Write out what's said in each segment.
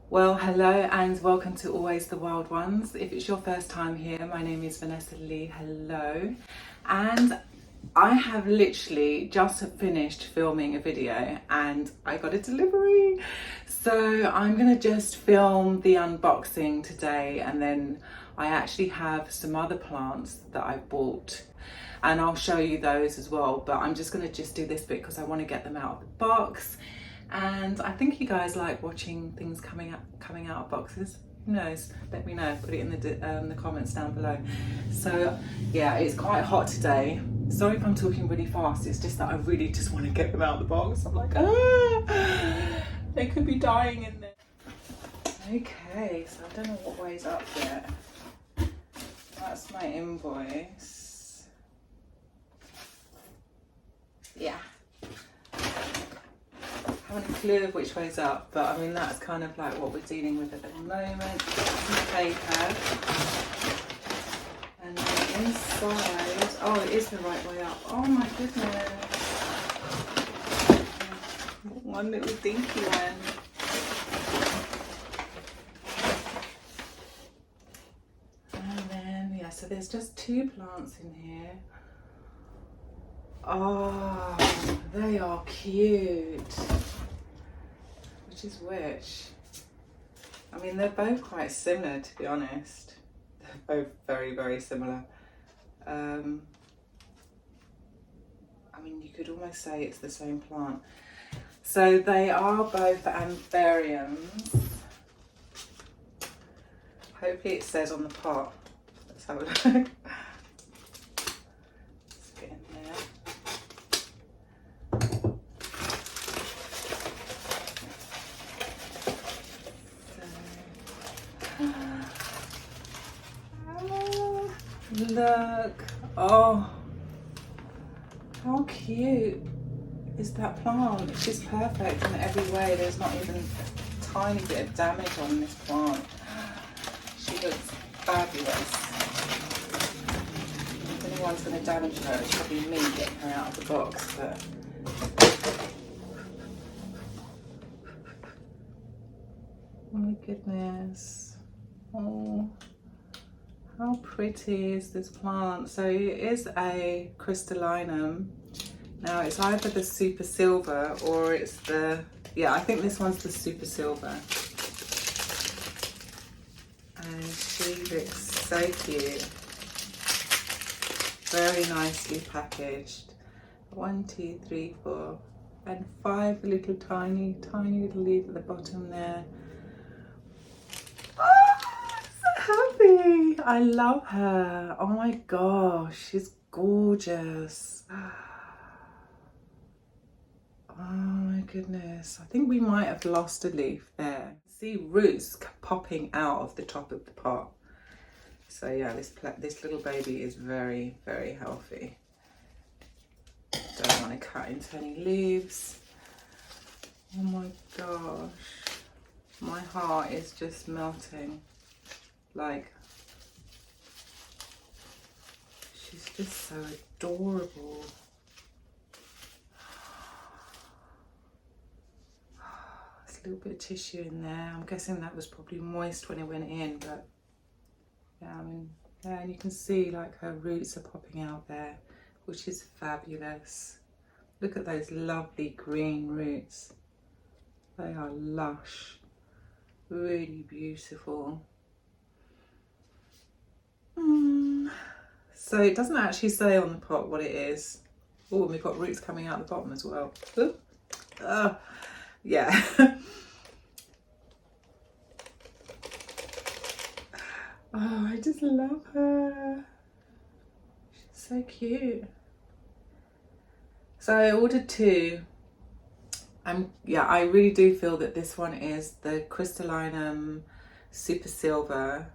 Well, hello and welcome to Always the Wild Ones. If it's your first time here, my name is Vanessa Lee. Hello. And I have literally just finished filming a video and I got a delivery. So I'm going to just film the unboxing today, and then I actually have some other plants that I bought and I'll show you those as well. But I'm just going to do this bit because I want to get them out of the box. And I think you guys like watching things coming out of boxes. Who knows? Let me know. Put it in the comments down below. So yeah, it's quite hot today. Sorry if I'm talking really fast. It's just that I really just want to get them out of the box. I'm like, they could be dying in there. Okay, so I don't know what weighs up yet. That's my invoice. Yeah. I haven't a clue of which way's up, but I mean that's kind of like what we're dealing with at the moment. Some paper, and then inside, oh, it is the right way up. Oh my goodness, one little dinky one. And then yeah, so there's just two plants in here. Oh, they are cute. Which is which? I mean, they're both quite similar, to be honest. They're both very, very similar. I mean, you could almost say it's the same plant. So they are both anthuriums. Hopefully it says on the pot. Let's have a look. Let's get in there. Look, oh, how cute is that plant? It's just perfect in every way. There's not even a tiny bit of damage on this plant. She looks fabulous. If anyone's going to damage her, it's probably me getting her out of the box. But oh my goodness, oh. How pretty is this plant? So it is a crystallinum. Now it's either the super silver or it's the, yeah, I think this one's the super silver. And she looks so cute. Very nicely packaged. 1, 2, 3, 4, and 5 little tiny little leaves at the bottom there. Happy. I love her. Oh my gosh, she's gorgeous. Oh my goodness. I think we might have lost a leaf there. See roots popping out of the top of the pot. So yeah, this little baby is very, very healthy. Don't want to cut into any leaves. Oh my gosh. My heart is just melting. Like, she's just so adorable. There's a little bit of tissue in there. I'm guessing that was probably moist when it went in, but yeah, I mean, yeah, and you can see like her roots are popping out there, which is fabulous. Look at those lovely green roots. They are lush, really beautiful. So it doesn't actually say on the pot what it is. Oh, and we've got roots coming out the bottom as well. Yeah. Oh, I just love her. She's so cute. So I ordered two. Yeah, I really do feel that this one is the crystallinum super silver.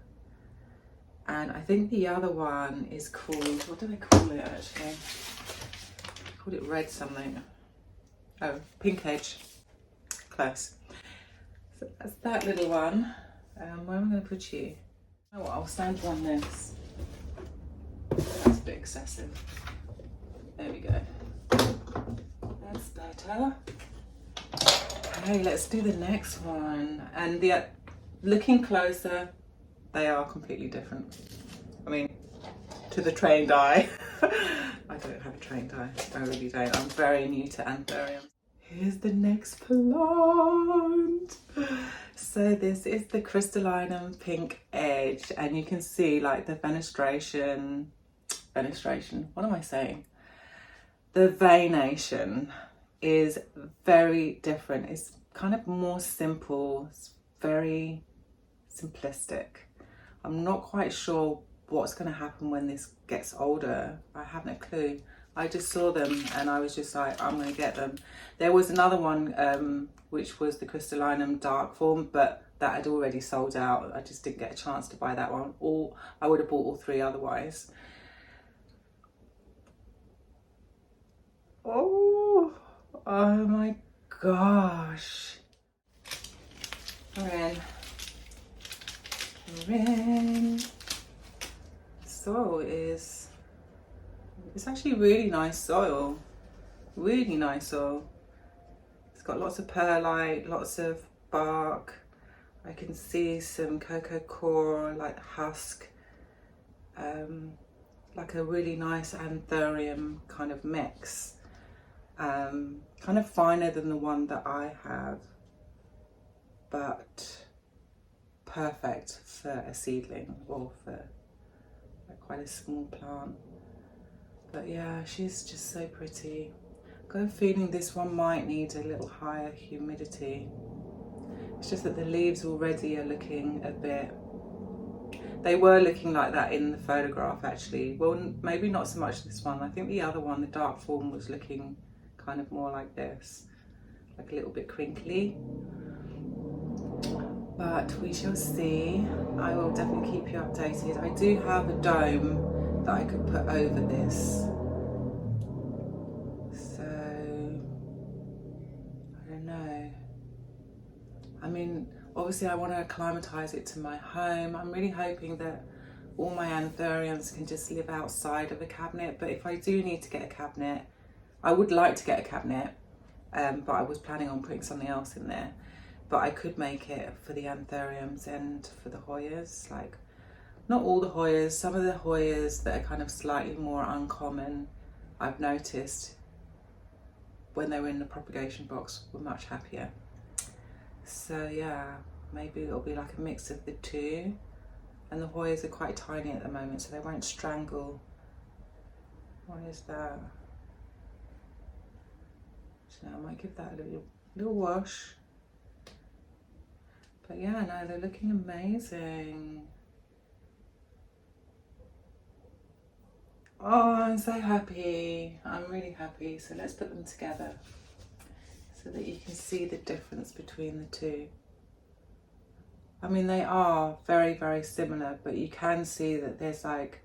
And I think the other one is called, what do they call it actually? They called it red something. Oh, pink edge. Close. So that's that little one. Where am I going to put you? Oh, well, I'll stand you on this. That's a bit excessive. There we go. That's better. Okay, let's do the next one. And looking closer, they are completely different. I mean, to the trained eye. I don't have a trained eye, I really don't. I'm very new to anthuriums. Here's the next plant. So this is the crystallinum pink edge, and you can see like the fenestration, what am I saying? The veination is very different. It's kind of more simple, it's very simplistic. I'm not quite sure what's going to happen when this gets older. I haven't a clue. I just saw them and I was just like, I'm going to get them. There was another one which was the crystallinum dark form, but that had already sold out. I just didn't get a chance to buy that one. Or I would have bought all three otherwise. Oh my gosh. Rin. Soil is, it's actually really nice soil. Really nice soil. It's got lots of perlite, lots of bark. I can see some cocoa core, like husk. Like a really nice anthurium kind of mix. Kind of finer than the one that I have, but perfect for a seedling or for like quite a small plant. But yeah, she's just so pretty. I've got a feeling this one might need a little higher humidity. It's just that the leaves already are looking a bit, they were looking like that in the photograph actually. Well, maybe not so much this one. I think the other one, the dark form, was looking kind of more like this, like a little bit crinkly. But we shall see. I will definitely keep you updated. I do have a dome that I could put over this. So, I don't know. I mean, obviously I want to acclimatise it to my home. I'm really hoping that all my anthuriums can just live outside of a cabinet. But if I do need to get a cabinet, I would like to get a cabinet, but I was planning on putting something else in there. But I could make it for the anthuriums and for the Hoyas. Like, not all the Hoyas, some of the Hoyas that are kind of slightly more uncommon, I've noticed when they were in the propagation box were much happier. So yeah, maybe it'll be like a mix of the two. And the Hoyas are quite tiny at the moment, so they won't strangle. What is that? So I might give that a little wash. But yeah, no, they're looking amazing. Oh, I'm so happy. I'm really happy. So let's put them together so that you can see the difference between the two. I mean, they are very, very similar, but you can see that there's like,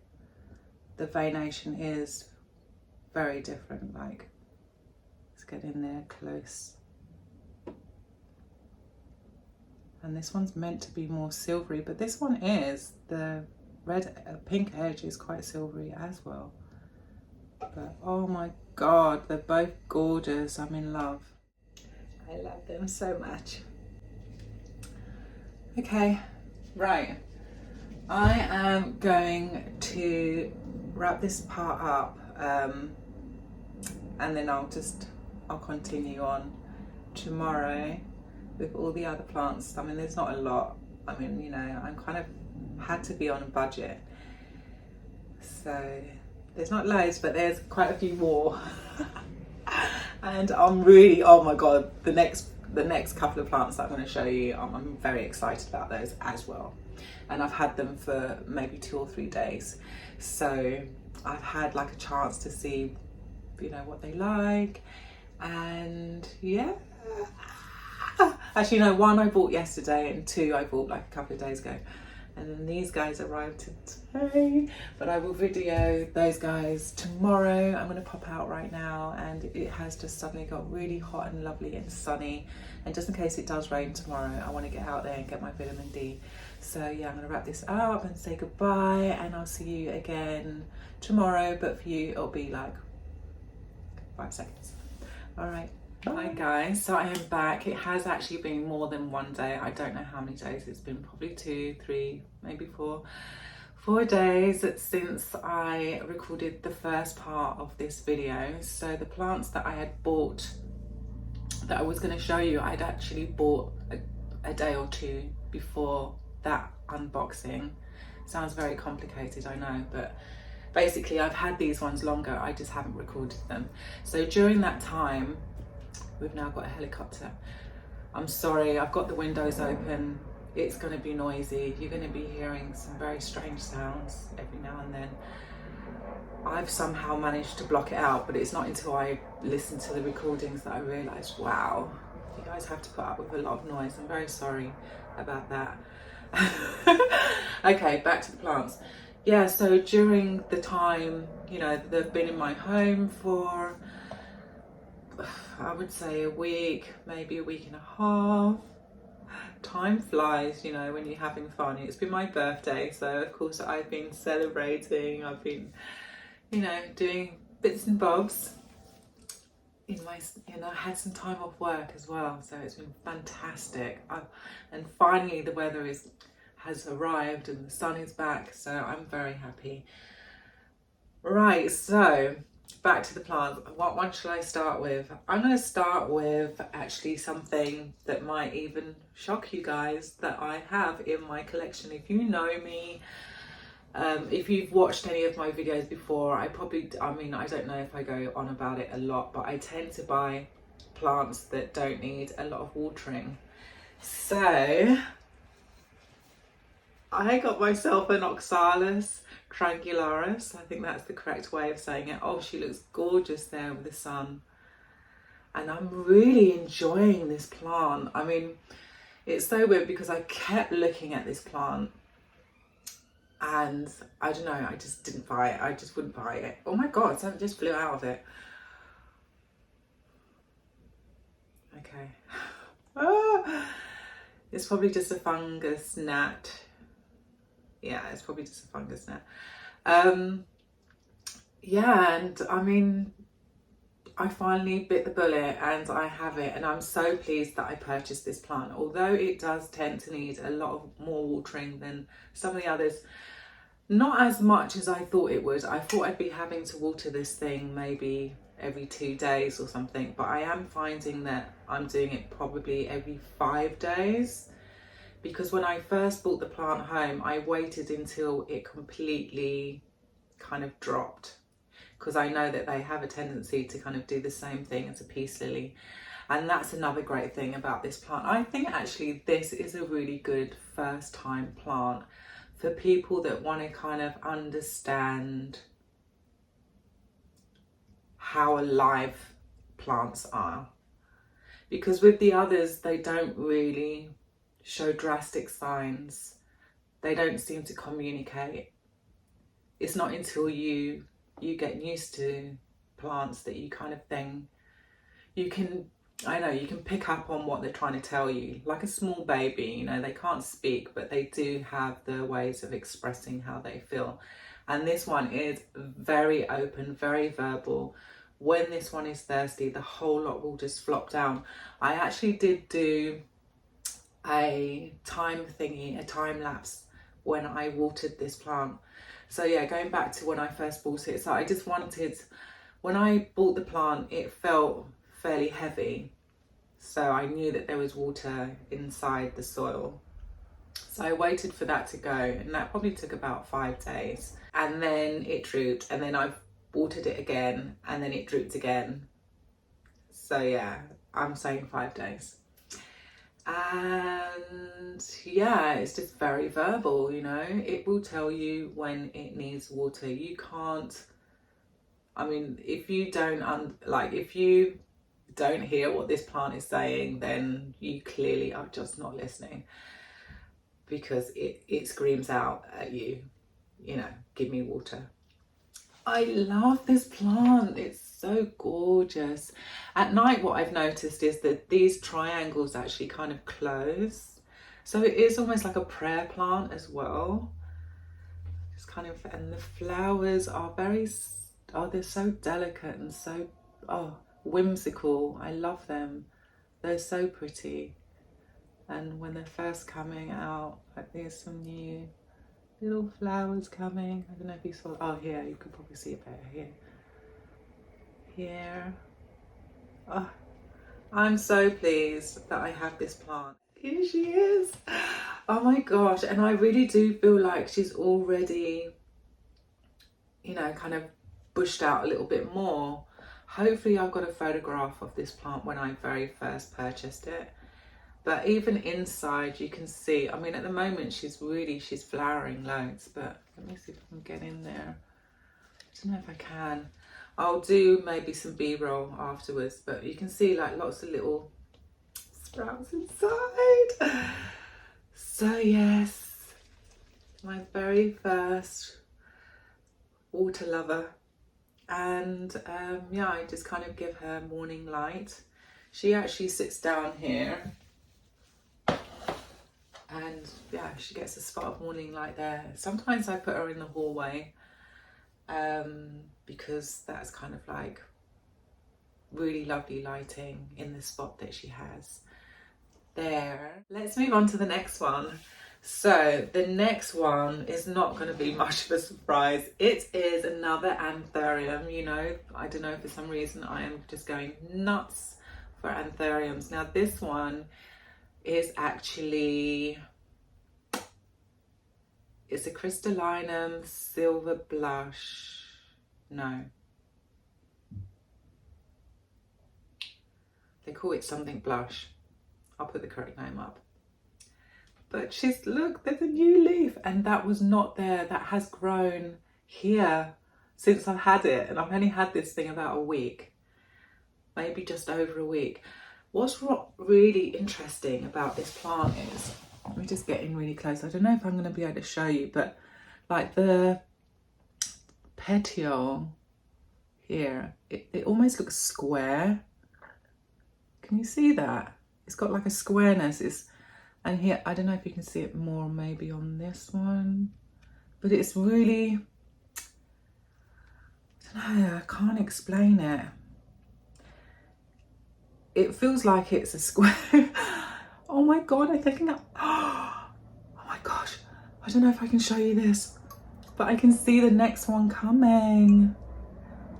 the veination is very different. Like, let's get in there close. And this one's meant to be more silvery, but this one is, the pink edge is quite silvery as well. But oh my God, they're both gorgeous. I'm in love. I love them so much. Okay, right. I am going to wrap this part up and then I'll continue on tomorrow with all the other plants. I mean, there's not a lot. I mean, you know, I'm kind of had to be on a budget. So there's not loads, but there's quite a few more. And I'm really, oh my God, the next couple of plants that I'm going to show you, I'm very excited about those as well. And I've had them for maybe 2 or 3 days. So I've had like a chance to see, you know, what they like. And yeah. Actually, no, 1 I bought yesterday and 2 I bought like a couple of days ago. And then these guys arrived today, but I will video those guys tomorrow. I'm going to pop out right now, and it has just suddenly got really hot and lovely and sunny. And just in case it does rain tomorrow, I want to get out there and get my vitamin D. So yeah, I'm going to wrap this up and say goodbye, and I'll see you again tomorrow. But for you, it'll be like 5 seconds. All right, Hi guys, so I am back. It has actually been more than one day. I don't know how many days it's been, probably 2, 3, maybe 4 days since I recorded the first part of this video. So the plants that I had bought that I was going to show you, I'd actually bought a day or two before that unboxing. Sounds very complicated, I know, but basically I've had these ones longer, I just haven't recorded them. So during that time, we've now got a helicopter. I'm sorry, I've got the windows open. It's going to be noisy. You're going to be hearing some very strange sounds every now and then. I've somehow managed to block it out, but it's not until I listen to the recordings that I realise, wow, you guys have to put up with a lot of noise. I'm very sorry about that. Okay, back to the plants. Yeah, so during the time, you know, they've been in my home for, I would say a week, maybe a week and a half. Time flies, you know, when you're having fun. It's been my birthday, so of course I've been celebrating. I've been, you know, doing bits and bobs in my, you know, I had some time off work as well, so it's been fantastic. And finally the weather has arrived and the sun is back, so I'm very happy. Right, so back to the plants. What one should I start with? I'm going to start with actually something that might even shock you guys that I have in my collection. If you know me, if you've watched any of my videos before, I mean, I don't know if I go on about it a lot, but I tend to buy plants that don't need a lot of watering. So I got myself an Oxalis triangularis. I think that's the correct way of saying it. Oh, she looks gorgeous there with the sun. And I'm really enjoying this plant. I mean, it's so weird because I kept looking at this plant and I don't know, I just didn't buy it. I just wouldn't buy it. Oh my God, something just flew out of it. Okay. Ah, it's probably just a fungus gnat. Yeah, it's probably just a fungus gnat. Yeah, and I mean, I finally bit the bullet and I have it, and I'm so pleased that I purchased this plant. Although it does tend to need a lot of more watering than some of the others, not as much as I thought it would. I thought I'd be having to water this thing maybe every 2 days or something, but I am finding that I'm doing it probably every 5 days. Because when I first bought the plant home, I waited until it completely kind of dropped, because I know that they have a tendency to kind of do the same thing as a peace lily. And that's another great thing about this plant. I think actually this is a really good first time plant for people that want to kind of understand how alive plants are. Because with the others, they don't really show drastic signs. They don't seem to communicate. It's not until you get used to plants that you kind of thing, you can pick up on what they're trying to tell you. Like a small baby, you know, they can't speak, but they do have their ways of expressing how they feel. And this one is very open, very verbal. When this one is thirsty, the whole lot will just flop down. I actually did do a time lapse when I watered this plant. So yeah, going back to when I first bought it, so I just wanted, when I bought the plant, it felt fairly heavy, so I knew that there was water inside the soil. So I waited for that to go, and that probably took about 5 days, and then it drooped, and then I watered it again, and then it drooped again. So yeah, I'm saying 5 days. And yeah, it's just very verbal, you know. It will tell you when it needs water. You can't, I mean, if you don't if you don't hear what this plant is saying, then you clearly are just not listening, because it screams out at you, you know, give me water. I love this plant. It's so gorgeous. At night, what I've noticed is that these triangles actually kind of close. So it is almost like a prayer plant as well. Just kind of, and the flowers are they're so delicate and so, whimsical. I love them. They're so pretty. And when they're first coming out, like there's some new little flowers coming. I don't know if you saw, oh here, you could probably see it better here. Here. Oh, I'm so pleased that I have this plant. Here she is. Oh my gosh, and I really do feel like she's already, you know, kind of bushed out a little bit more. Hopefully I've got a photograph of this plant when I very first purchased it. But even inside you can see, I mean at the moment she's flowering loads, but let me see if I can get in there. I don't know if I can. I'll do maybe some B-roll afterwards, but you can see like lots of little sprouts inside. So yes, my very first water lover. And yeah, I just kind of give her morning light. She actually sits down here and yeah, she gets a spot of morning light there. Sometimes I put her in the hallway because that's kind of like really lovely lighting in the spot that she has there. Let's move on to the next one. So the next one is not going to be much of a surprise. It is another anthurium. You know, I don't know, for some reason I am just going nuts for anthuriums. Now this one is actually, it's a crystallinum silver blush. No, they call it something blush. I'll put the correct name up. But she's, look, there's a new leaf, and that was not there. That has grown here since I've had it, and I've only had this thing about a week, maybe just over a week. What's really interesting about this plant is, let me just get in really close. I don't know if I'm going to be able to show you, but like the petiole here, it almost looks square. Can you see that? It's got like a squareness. And here, I don't know if you can see it more maybe on this one, but it's really, I don't know, I can't explain it. It feels like it's a square. Oh my God, I'm thinking that, oh my gosh, I don't know if I can show you this, but I can see the next one coming,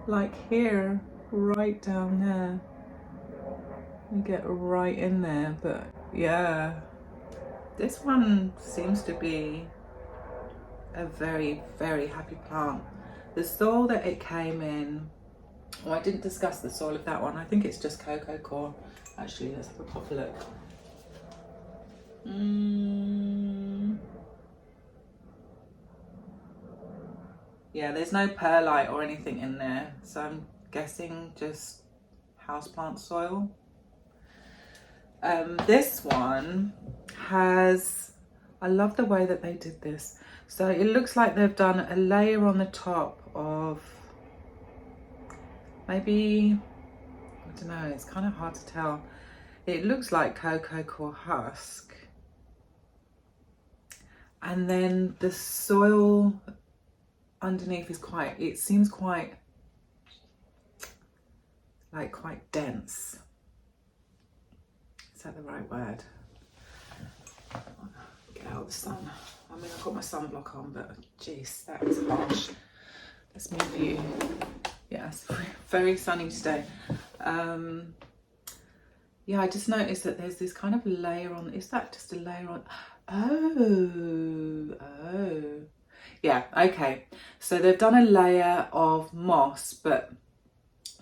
like here, right down there. You get right in there, but yeah. This one seems to be a very, very happy plant. The soil that it came in, well, I didn't discuss the soil of that one. I think it's just cocoa core. Actually, let's have a proper look. Yeah, there's no perlite or anything in there. So I'm guessing just houseplant soil. This one has, I love the way that they did this. So it looks like they've done a layer on the top of maybe, I don't know, it's kind of hard to tell. It looks like cocoa core husk. And then the soil underneath is quite, it seems quite, like quite dense. Is that the right word? Get out of the sun. I mean, I've got my sunblock on, but geez, that is harsh. Let's move you. Yeah, it's very sunny today. Yeah, I just noticed that there's this kind of layer on, is that just a layer on? Oh. Yeah, okay. So they've done a layer of moss, but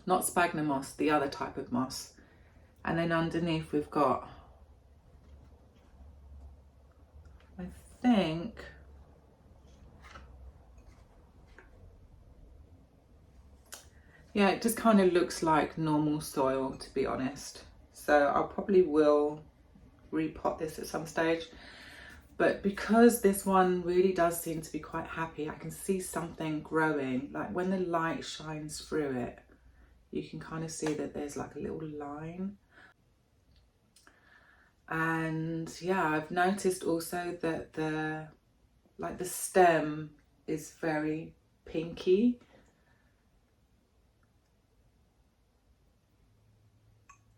not sphagnum moss, the other type of moss. And then underneath we've got, I think, yeah, it just kind of looks like normal soil, to be honest. So I probably will repot this at some stage. But because this one really does seem to be quite happy, I can see something growing. Like when the light shines through it, you can kind of see that there's like a little line. And yeah, I've noticed also that the stem is very pinky.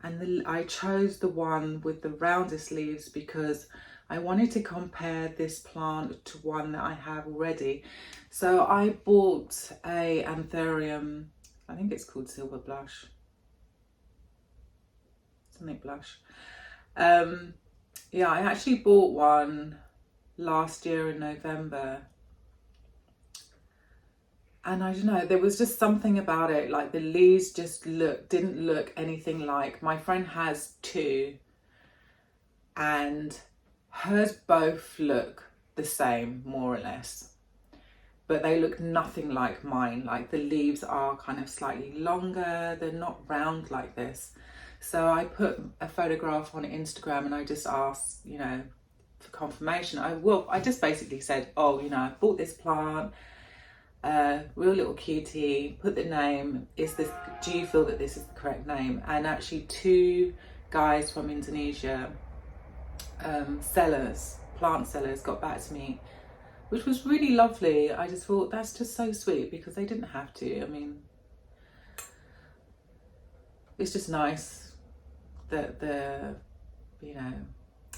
And I chose the one with the roundest leaves because I wanted to compare this plant to one that I have already. So I bought a anthurium, I think it's called silver blush, something blush. Yeah, I actually bought one last year in November. And I don't know, there was just something about it, like the leaves just didn't look anything like. My friend has two and hers both look the same, more or less, but they look nothing like mine. Like the leaves are kind of slightly longer, they're not round like this. So I put a photograph on Instagram and I just asked, you know, for confirmation. I just basically said, oh, you know, I bought this plant, real little cutie, put the name, do you feel that this is the correct name? And actually two guys from Indonesia, plant sellers, got back to me, which was really lovely. I just thought that's just so sweet because they didn't have to. I mean, it's just nice that they're, you know,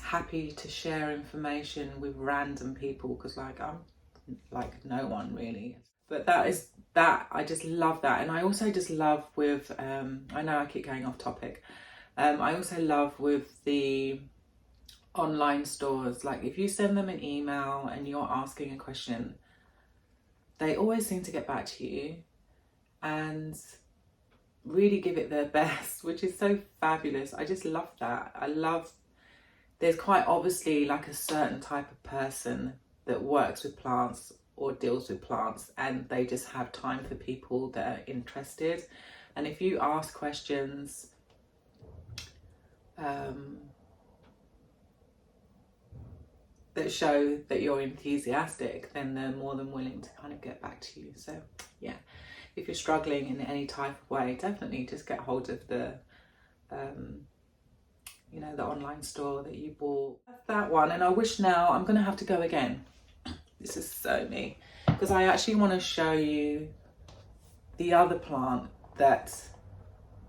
happy to share information with random people, because like I'm like no one really. But I just love that. And I also just love with I know I keep going off topic. I also love with the online stores, like if you send them an email and you're asking a question, they always seem to get back to you and really give it their best, which is so fabulous. I just love that. There's quite obviously like a certain type of person that works with plants or deals with plants, and they just have time for people that are interested. And if you ask questions, that show that you're enthusiastic, then they're more than willing to kind of get back to you. So yeah, if you're struggling in any type of way, definitely just get hold of the you know, the online store that you bought. That one. And I wish now I'm gonna have to go again. This is so me, because I actually want to show you the other plant that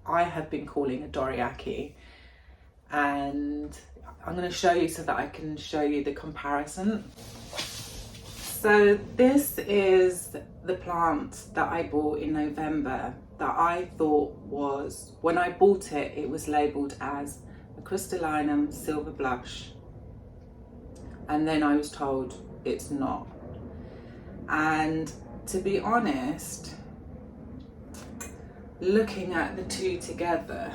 I have been calling a Doriaki, and I'm going to show you so that I can show you the comparison. So this is the plant that I bought in November that I thought was, when I bought it, it was labelled as a crystallinum silver blush, and then I was told it's not. And to be honest, looking at the two together,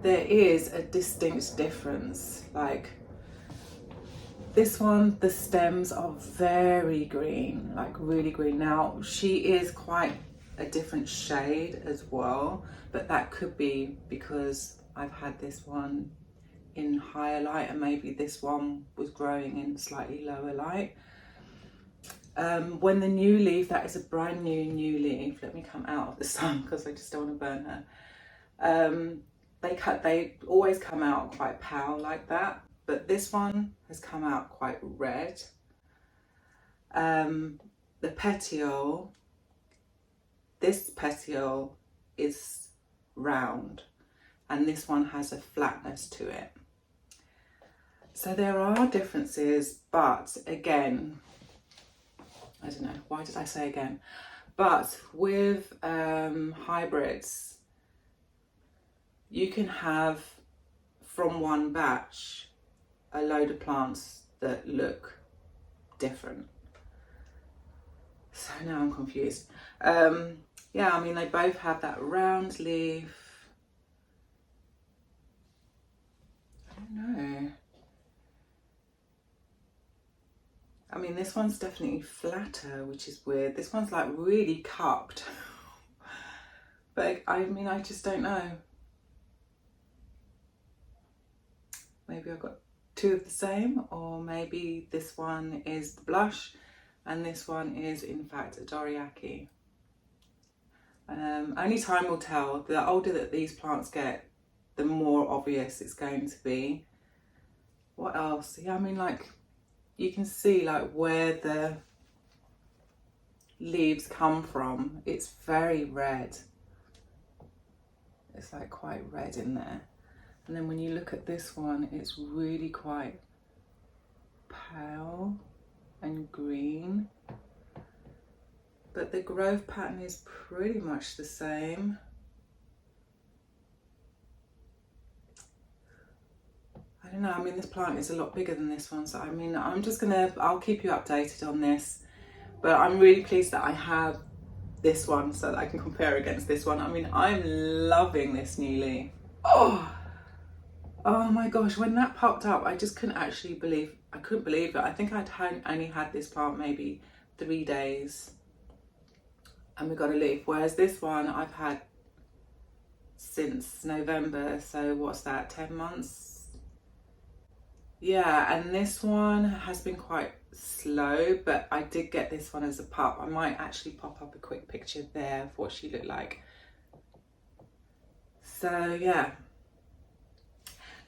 there is a distinct difference. Like this one, the stems are very green, like really green. Now she is quite a different shade as well, but that could be because I've had this one in higher light and maybe this one was growing in slightly lower light. When the new leaf, that is a brand new leaf, let me come out of the sun because I just don't want to burn her. They always come out quite pale like that, but this one has come out quite red. The petiole, this petiole is round and this one has a flatness to it. So there are differences, but again, I don't know, why did I say again? But with hybrids, you can have from one batch a load of plants that look different. So now I'm confused. Yeah, I mean, they both have that round leaf. I don't know. I mean, this one's definitely flatter, which is weird. This one's like really cupped. But I mean, I just don't know. Maybe I've got two of the same, or maybe this one is the blush and this one is in fact a Doriaki. Only time will tell. The older that these plants get, the more obvious it's going to be. What else? Yeah, I mean, like, you can see like where the leaves come from. It's very red. It's like quite red in there. And then when you look at this one, it's really quite pale and green. But the growth pattern is pretty much the same. I don't know, I mean, this plant is a lot bigger than this one. So I mean, I'll keep you updated on this. But I'm really pleased that I have this one so that I can compare against this one. I mean, I'm loving this new leaf. Oh my gosh, when that popped up, I just couldn't believe it. I think I'd only had this plant maybe 3 days and we got a leaf. Whereas this one I've had since November, so what's that, 10 months? Yeah, and this one has been quite slow, but I did get this one as a pup. I might actually pop up a quick picture there of what she looked like. So yeah.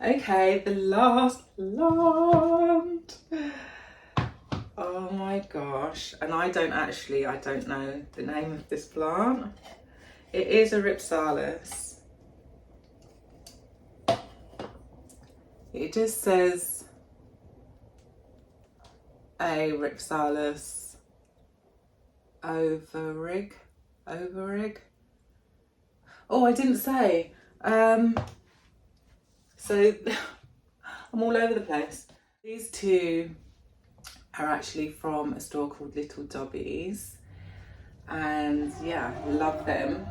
Okay, the last plant. Oh my gosh. And I don't know the name of this plant. It is a Ripsalis. It just says a Ripsalis overrig. Oh, I didn't say. So I'm all over the place. These two are actually from a store called Little Dobbies, and yeah, love them.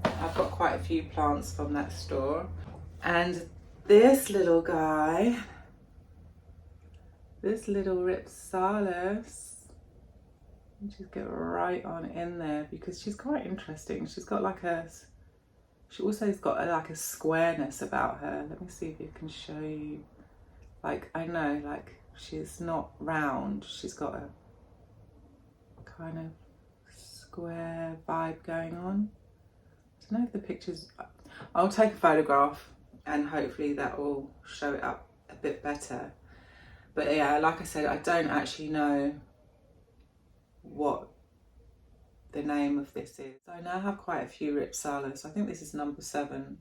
I've got quite a few plants from that store. And this little guy, this little Ripsalis, just get right on in there because she's quite interesting. She's got like she also has got like a squareness about her. Let me see if it can show you. Like, I know, like, she's not round. She's got a kind of square vibe going on. I don't know if the pictures... I'll take a photograph and hopefully that will show it up a bit better. But yeah, like I said, I don't actually know what the name of this is. So I now have quite a few Ripsalis. I think this is number 7,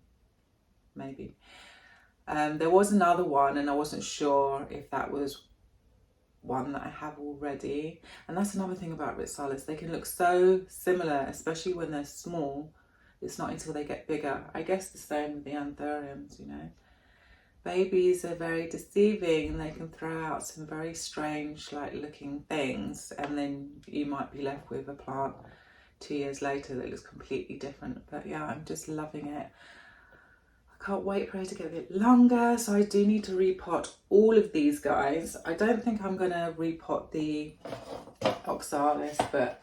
maybe. There was another one and I wasn't sure if that was one that I have already. And that's another thing about Ripsalis. They can look so similar, especially when they're small. It's not until they get bigger. I guess the same with the anthuriums, you know. Babies are very deceiving and they can throw out some very strange like looking things, and then you might be left with a plant 2 years later that looks completely different. But yeah, I'm just loving it. I can't wait for her to get a bit longer, so I do need to repot all of these guys. I don't think I'm going to repot the oxalis, but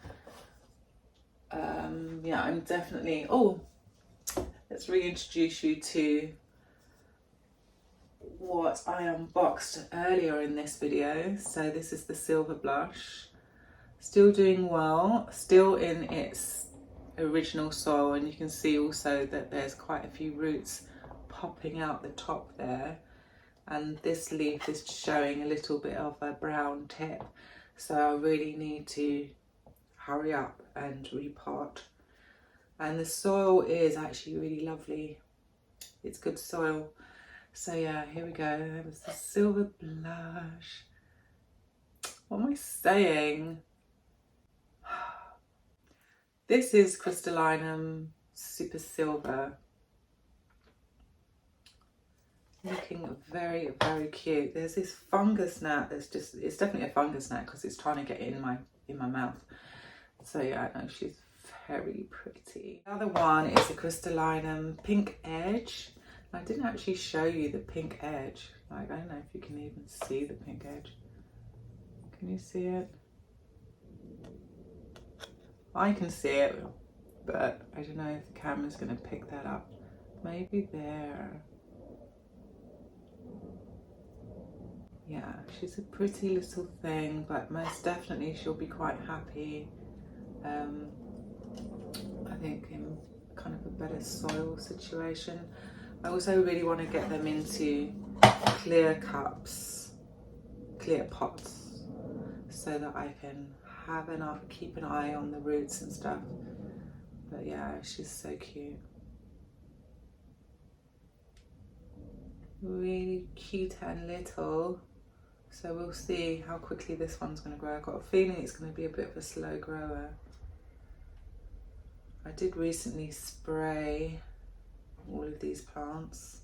yeah, I'm definitely... Oh, let's reintroduce you to what I unboxed earlier in this video. So this is the silver blush, still doing well, still in its original soil, and you can see also that there's quite a few roots popping out the top there, and this leaf is showing a little bit of a brown tip, so I really need to hurry up and repot. And the soil is actually really lovely, it's good soil. So yeah, here we go. There's the silver blush. What am I saying? This is Crystallinum Super Silver. Looking very, very cute. There's this fungus gnat that's just, it's definitely a fungus gnat because it's trying to get in my mouth. So yeah, I know she's very pretty. The other one is the Crystallinum Pink Edge. I didn't actually show you the pink edge. Like, I don't know if you can even see the pink edge. Can you see it? I can see it, but I don't know if the camera's going to pick that up. Maybe there. Yeah, she's a pretty little thing, but most definitely she'll be quite happy. I think in kind of a better soil situation. I also really want to get them into clear cups, clear pots, so that I can have enough, keep an eye on the roots and stuff. But yeah, she's so cute. really cute and little. So we'll see how quickly this one's going to grow. I've got a feeling it's going to be a bit of a slow grower. I did recently spray all of these plants,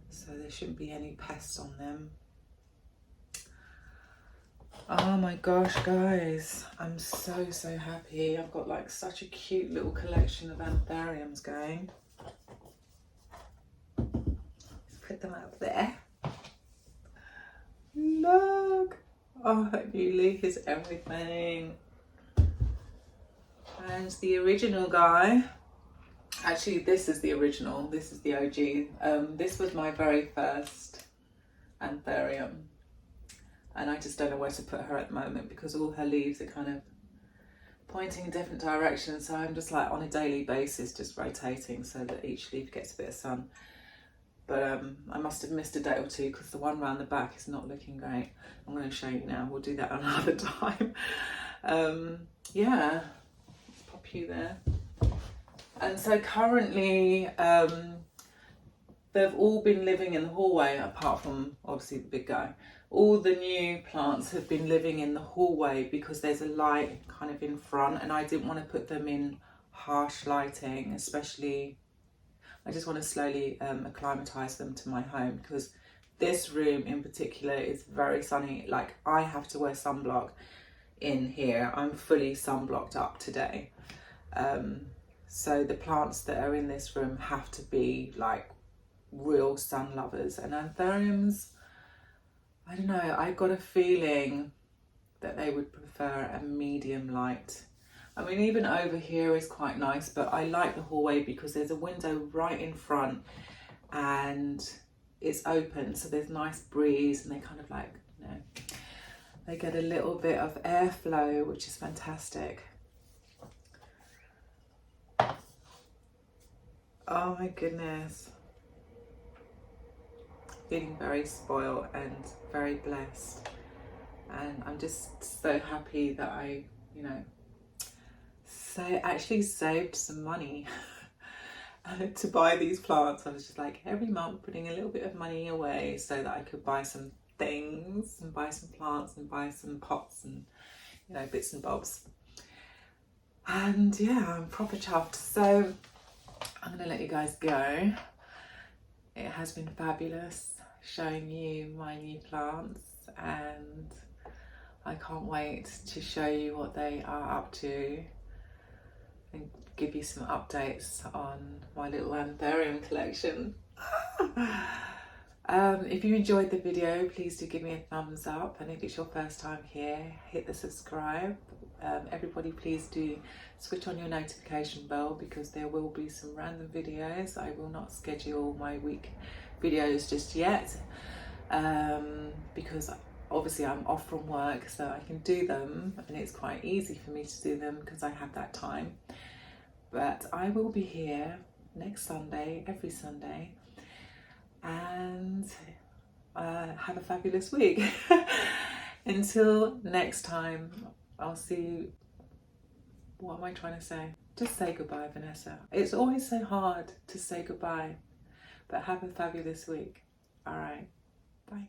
so there shouldn't be any pests on them. Oh my gosh, guys, I'm so happy. I've got like such a cute little collection of anthuriums going. Let's put them up there. Look! Oh, that new leaf is everything. And the original guy, actually this is the original, this is the OG. This was my very first anthurium. And I just don't know where to put her at the moment because all her leaves are kind of pointing in different directions. So I'm just like on a daily basis just rotating so that each leaf gets a bit of sun. But I must have missed a day or two because the one round the back is not looking great. I'm going to show you now. We'll do that another time. Yeah, let's pop you there. And so currently they've all been living in the hallway apart from obviously the big guy. All the new plants have been living in the hallway because there's a light kind of in front and I didn't want to put them in harsh lighting, especially I just want to slowly acclimatise them to my home because this room in particular is very sunny. Like I have to wear sunblock in here. I'm fully sunblocked up today. So the plants that are in this room have to be like real sun lovers. And anthuriums, I don't know, I got a feeling that they would prefer a medium light. I mean, even over here is quite nice, but I like the hallway because there's a window right in front and it's open, so there's nice breeze and they kind of like, you know, they get a little bit of airflow, which is fantastic. Oh my goodness. Feeling very spoiled and very blessed. And I'm just so happy that I, you know, actually saved some money to buy these plants. I was just like every month putting a little bit of money away so that I could buy some things and buy some plants and buy some pots and, you know, bits and bobs. And yeah, I'm proper chuffed. So I'm gonna let you guys go. It has been fabulous showing you my new plants and I can't wait to show you what they are up to and give you some updates on my little anthurium collection. If you enjoyed the video, please do give me a thumbs up, and if it's your first time here, hit the subscribe. Everybody please do switch on your notification bell because there will be some random videos. I will not schedule my week videos just yet because obviously I'm off from work, so I can do them and it's quite easy for me to do them because I have that time. But I will be here next Sunday, every Sunday, and have a fabulous week. Until next time, I'll see you. What am I trying to say? Just say goodbye, Vanessa. It's always so hard to say goodbye, but have a fabulous week. All right, bye.